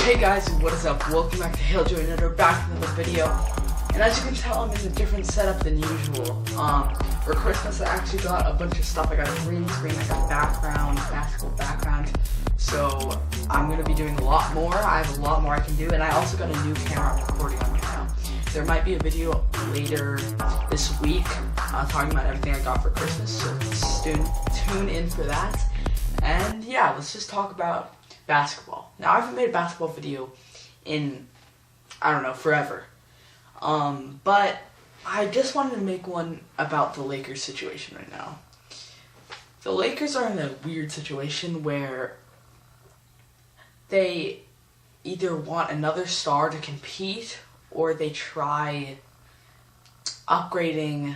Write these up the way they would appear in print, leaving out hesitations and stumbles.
Hey guys, what is up? Welcome back to Hailjoy and we're back with another video. And as you can tell, I'm in a different setup than usual. For Christmas, I actually got a bunch of stuff. I got a green screen, I got a basketball background. So I'm gonna be doing a lot more. I have a lot more I can do, and I also got a new camera I'm recording on right now. There might be a video later this week talking about everything I got for Christmas, so tune in for that. And yeah, let's just talk about basketball. Now, I haven't made a basketball video in, I don't know, forever. But I just wanted to make one about the Lakers situation right now. The Lakers are in a weird situation where they either want another star to compete or they try upgrading.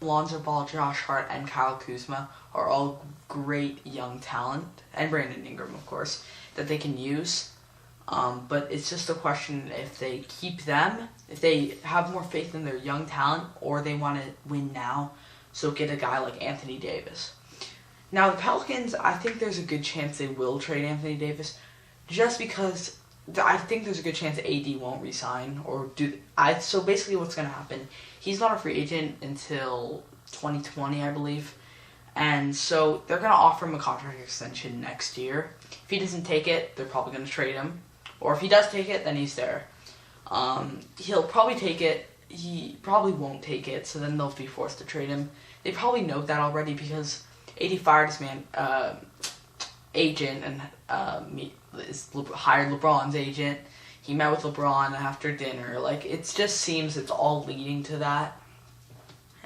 Lonzo Ball, Josh Hart, and Kuzma are all great young talent, and Brandon Ingram, of course, that they can use. But it's just a question if they keep them, if they have more faith in their young talent, or they want to win now, so get a guy like Anthony Davis. Now, the Pelicans, I think there's a good chance they will trade Anthony Davis, just because I think there's a good chance AD won't resign or do. So basically, what's going to happen? He's not a free agent until 2020, I believe, and so they're going to offer him a contract extension next year. If he doesn't take it, they're probably going to trade him, or if he does take it, then he's there. He'll probably take it. He probably won't take it, so then they'll be forced to trade him. They probably know that already because AD fired his agent and hired LeBron's agent. He met with LeBron after dinner. Like, it just seems it's all leading to that.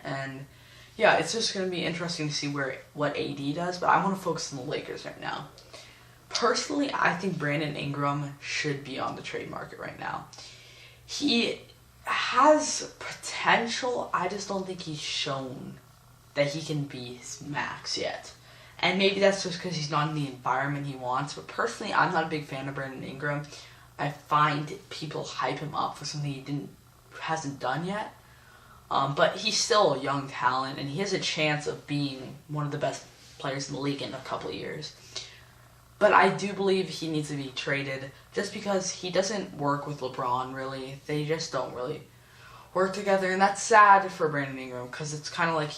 And yeah, it's just going to be interesting to see what AD does, but I want to focus on the Lakers right now. Personally, I think Brandon Ingram should be on the trade market right now. He has potential. I just don't think he's shown that he can be his max yet. And maybe that's just because he's not in the environment he wants. But personally, I'm not a big fan of Brandon Ingram. I find people hype him up for something he hasn't done yet. But he's still a young talent, and he has a chance of being one of the best players in the league in a couple of years. But I do believe he needs to be traded just because he doesn't work with LeBron, really. They just don't really work together, and that's sad for Brandon Ingram because it's kind of like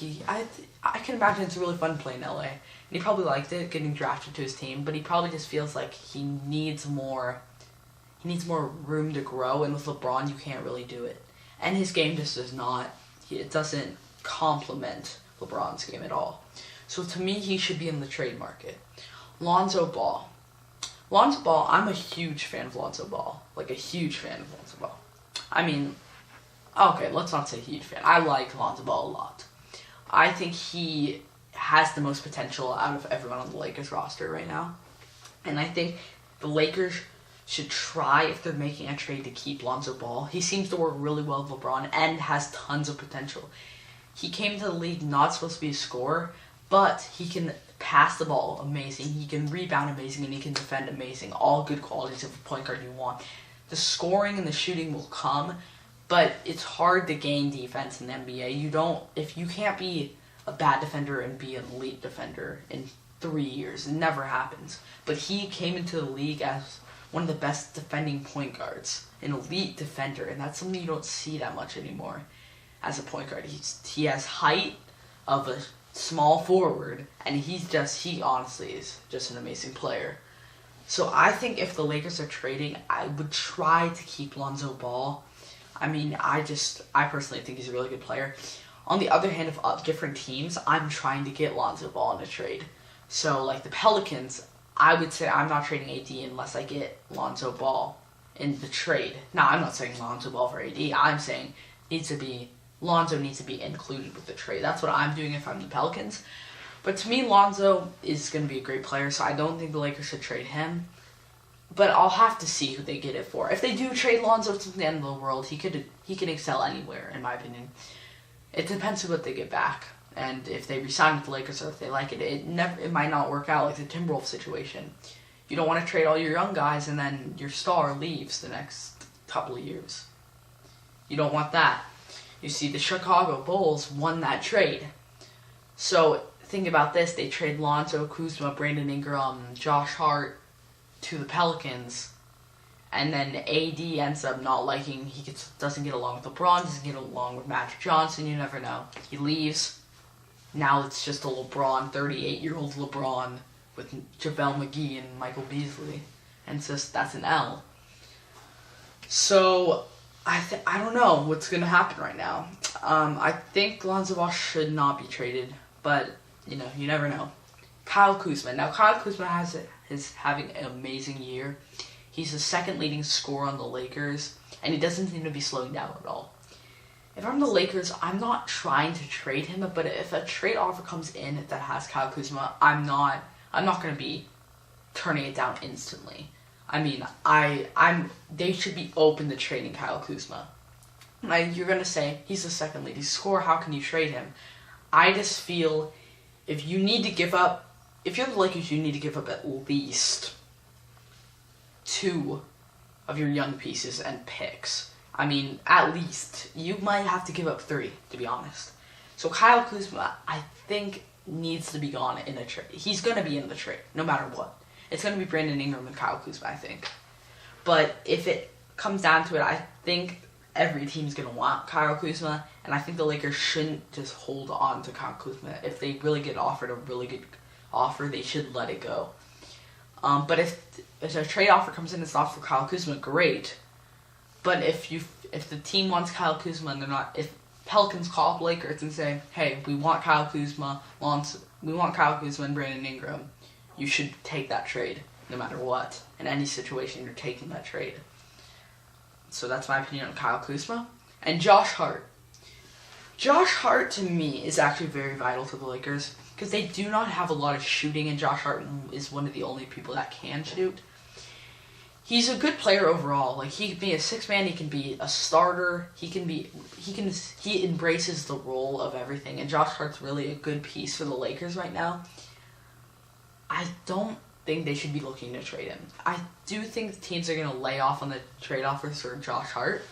I can imagine it's really fun playing in LA. And he probably liked it, getting drafted to his team, but he probably just feels like he needs more room to grow, and with LeBron, you can't really do it. And his game just does not, it doesn't complement LeBron's game at all. So to me, he should be in the trade market. Lonzo Ball, I'm a huge fan of Lonzo Ball. Like, a huge fan of Lonzo Ball. I mean, okay, let's not say huge fan. I like Lonzo Ball a lot. I think he has the most potential out of everyone on the Lakers roster right now. And I think the Lakers should try, if they're making a trade, to keep Lonzo Ball. He seems to work really well with LeBron and has tons of potential. He came to the league not supposed to be a scorer, but he can pass the ball amazing, he can rebound amazing, and he can defend amazing. All good qualities of a point guard you want. The scoring and the shooting will come, but it's hard to gain defense in the NBA. If you can't be a bad defender and be an elite defender in 3 years, it never happens. But he came into the league as one of the best defending point guards, an elite defender, and that's something you don't see that much anymore as a point guard. He has height of a small forward, and he honestly is just an amazing player. So I think if the Lakers are trading, I would try to keep Lonzo Ball. I mean, I personally think he's a really good player. On the other hand, of different teams, I'm trying to get Lonzo Ball in a trade. So, like the Pelicans, I would say I'm not trading AD unless I get Lonzo Ball in the trade. Now, I'm not saying Lonzo Ball for AD. I'm saying Lonzo needs to be included with the trade. That's what I'm doing if I'm the Pelicans. But to me, Lonzo is going to be a great player, so I don't think the Lakers should trade him. But I'll have to see who they get it for. If they do trade Lonzo to the end of the world, he can excel anywhere, in my opinion. It depends on what they get back, and if they resign with the Lakers or if they like it. It might not work out like the Timberwolves situation. You don't want to trade all your young guys and then your star leaves the next couple of years. You don't want that. You see, the Chicago Bulls won that trade. So think about this. They trade Lonzo, Kuzma, Brandon Ingram, Josh Hart to the Pelicans. And then AD ends up not liking, doesn't get along with LeBron, doesn't get along with Magic Johnson, you never know. He leaves. Now it's just a LeBron, 38-year-old LeBron with JaVale McGee and Michael Beasley. And it's just, that's an L. So, I don't know what's going to happen right now. I think Lonzo Ball should not be traded, but, you never know. Kyle Kuzma. Now, Kyle Kuzma is having an amazing year. He's the second leading scorer on the Lakers, and he doesn't seem to be slowing down at all. If I'm the Lakers, I'm not trying to trade him, but if a trade offer comes in that has Kyle Kuzma, I'm not going to be turning it down instantly. I mean, they should be open to trading Kyle Kuzma. Like, you're going to say, he's the second leading scorer, how can you trade him? I just feel if you're the Lakers, you need to give up at least 2 of your young pieces and picks. I mean, at least. You might have to give up 3, to be honest. So Kyle Kuzma, I think, needs to be gone in a trade. He's going to be in the trade, no matter what. It's going to be Brandon Ingram and Kyle Kuzma, I think. But if it comes down to it, I think every team's going to want Kyle Kuzma, and I think the Lakers shouldn't just hold on to Kyle Kuzma. If they really get offered a really good offer, they should let it go. But if a trade offer comes in, it's not for Kyle Kuzma, great. But if the team wants Kyle Kuzma and if Pelicans call up Lakers and say, hey, we want Kyle Kuzma, and Brandon Ingram, you should take that trade no matter what. In any situation, you're taking that trade. So that's my opinion on Kyle Kuzma. And Josh Hart. Josh Hart, to me, is actually very vital to the Lakers because they do not have a lot of shooting, and Josh Hart is one of the only people that can shoot. He's a good player overall. Like, he can be a 6-man, he can be a starter, he embraces the role of everything, and Josh Hart's really a good piece for the Lakers right now. I don't think they should be looking to trade him. I do think the teams are going to lay off on the trade offers for Josh Hart.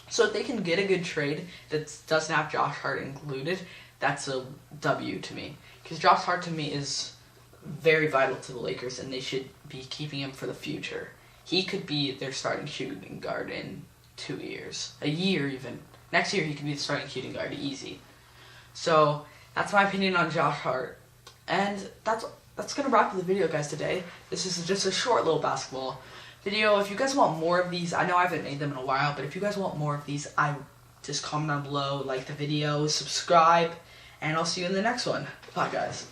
So if they can get a good trade that doesn't have Josh Hart included, that's a W to me. Because Josh Hart, to me, is very vital to the Lakers, and they should be keeping him for the future. He could be their starting shooting guard in 2 years. A year, even. Next year, he could be the starting shooting guard, easy. So, that's my opinion on Josh Hart. And that's going to wrap up the video, guys, today. This is just a short little basketball video. If you guys want more of these, I know I haven't made them in a while, but if you guys want more of these, just comment down below, like the video, subscribe, and I'll see you in the next one. Bye, guys.